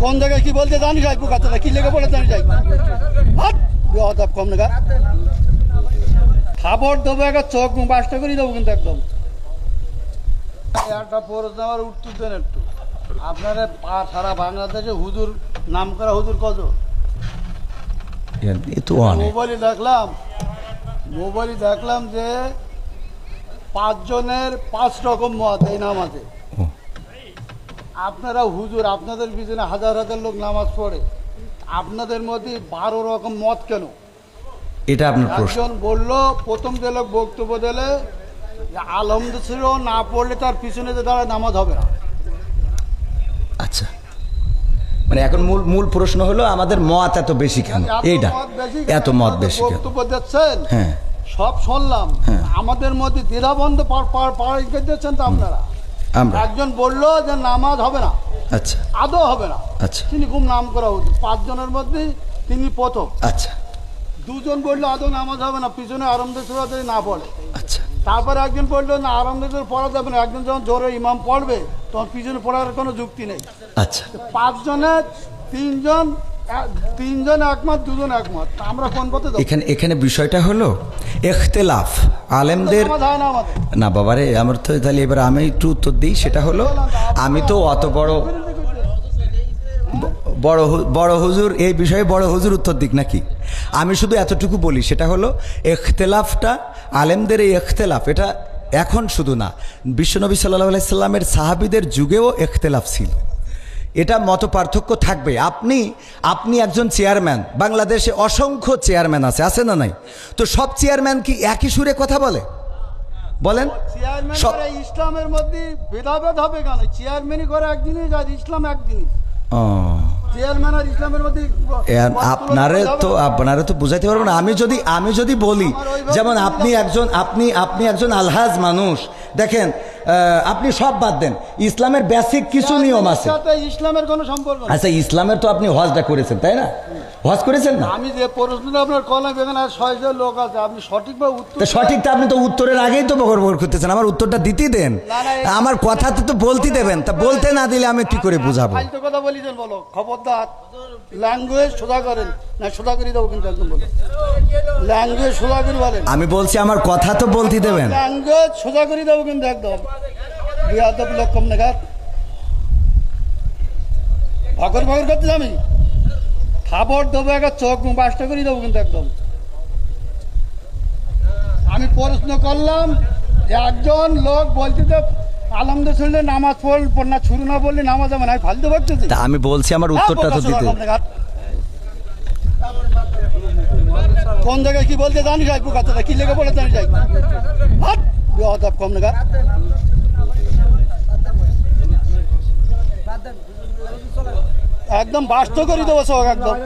কোন জায়গায় কি বলতে জানি যাই পোকাতে কি লেগে পড়ে জানি যাই হাত কম না খাবার দেবো একটা চোখ বাসটা করে দেবো কিন্তু একদম একটা প্রশ্ন আমার উত্তর দেন একটু আপনারা সারা বাংলাদেশে হুজুর নাম করা হুজুর কত মোবাইলে দেখলাম যে 5 জনের 5 রকম মত এই নামাজে আপনারা হুজুর আপনাদের পিছনে হাজার হাজার লোক নামাজ পড়ে আপনাদের মধ্যে 12 রকম মত কেন এটা আপনার প্রশ্ন একজন বললো প্রথম যে লোক বক্তব্য দিলে আলহামদুলিল্লাহ ছিল না পড়লে তার পিছনে যে দাঁড়ায় নামাজ হবে না আচ্ছা মানে এখন মূল প্রশ্ন হলো আমাদের মত এত বেশি কেন এইটা এত মত বেশি কেন বক্তব্য দিচ্ছেন হ্যাঁ সব শুনলাম আমাদের মধ্যে দ্বিধাবন্ধ দিচ্ছেন তো আপনারা একজন বললো যে নামাজ হবে না আচ্ছা আদৌ হবে না আচ্ছা তিনি খুব নাম করা উচিত 5 জনের মধ্যে তিনি প্রথম আচ্ছা 2 জন বললো আদৌ নামাজ হবে না পিছনে আরামদায়ক সূরা যদি না পড়ে আচ্ছা তারপরে একজন বললো না আরামদায়ক পড়া যাবে না একজন যখন জোরে ইমাম পড়বে তখন পিছনে পড়ার কোনো যুক্তি নেই আচ্ছা 5 জনের 3 জন একমত 2 জন একমত আমরা কোন পথে এখানে বিষয়টা হলো ইখতিলাফ আলেমদের না বাবারে আমার তো তাহলে এবার আমি একটু উত্তর দিই সেটা হলো আমি তো অত বড় হুজুর এই বিষয়ে বড় হুজুর উত্তর দিক নাকি আমি শুধু এতটুকু বলি সেটা হলো ইখতিলাফটা আলেমদের এই ইখতিলাফ এটা এখন শুধু না বিশ্বনবী সাল্লাল্লাহু আলাইহি সাল্লামের সাহাবীদের যুগেও ইখতিলাফ ছিল এটা মত পার্থক্য থাকবে আপনি একজন চেয়ারম্যান বাংলাদেশে অসংখ্য চেয়ারম্যান আছে না নাই তো সব চেয়ারম্যান কি একই সুরে কথা বলেন সব ইসলামের মধ্যে ভেদাভেদ হবে কেন চেয়ারম্যানই করে এক জিনিস আর ইসলাম এক জিনিস চেয়ারম্যান আর ইসলামের মধ্যে আপনারা তো বুঝাইতে পারবো না আমি যদি বলি যেমন আপনি একজন আলহাজ মানুষ দেখেন আপনি সব বাদ দেন ইসলামের বেসিক কিছু নিয়ম আছে ইসলামের কোনো সম্পর্ক আচ্ছা ইসলামের তো আপনি হজটা করেছেন তাই না হজ করেছেন না আমি যে প্রশ্নটা আপনার কলাম এখানে আর 6 জন লোক আছে আপনি সঠিকভাবে উত্তর সঠিকটা আপনি তো উত্তরের আগেই তো বকর করতেছেন আমার উত্তরটা দিতেই দেন আমার কথা তো বলতে দেবেন তা বলতে না দিলে আমি কি করে বুঝাবো ফালতু কথা বলিছেন বলো খবরদার ল্যাঙ্গুয়েজ সোজা করেন না সোজা করে দেবো কিন্তু একদম বলো ল্যাঙ্গুয়েজ সোজা করে বলেন আমি বলছি আমার কথা তো বলতে দেবেন ল্যাঙ্গুয়েজ সোজা করে দেবো কিন্তু একদম বিয়াদব লোক কম নাগাদ ভগর করতে আমি খাবার দেবো একটা চোখ বাসটা করে দেবো কিন্তু একদম আমি প্রশ্ন করলাম যে একজন লোক বলতে তো আলহামদুলিল্লাহ নামাজ পড় না শুরু না বললে নামাজ হবে না ফালতু ভাবতেছি আমি বলছি আমার উত্তরটা তো দিতে কোন জায়গায় কি বলতে জানি যাই পোকাতে কি লেগে পড়ে জানি যাই হাত কম নাগাদ একদম বাস্ত করে দেবো সব একদম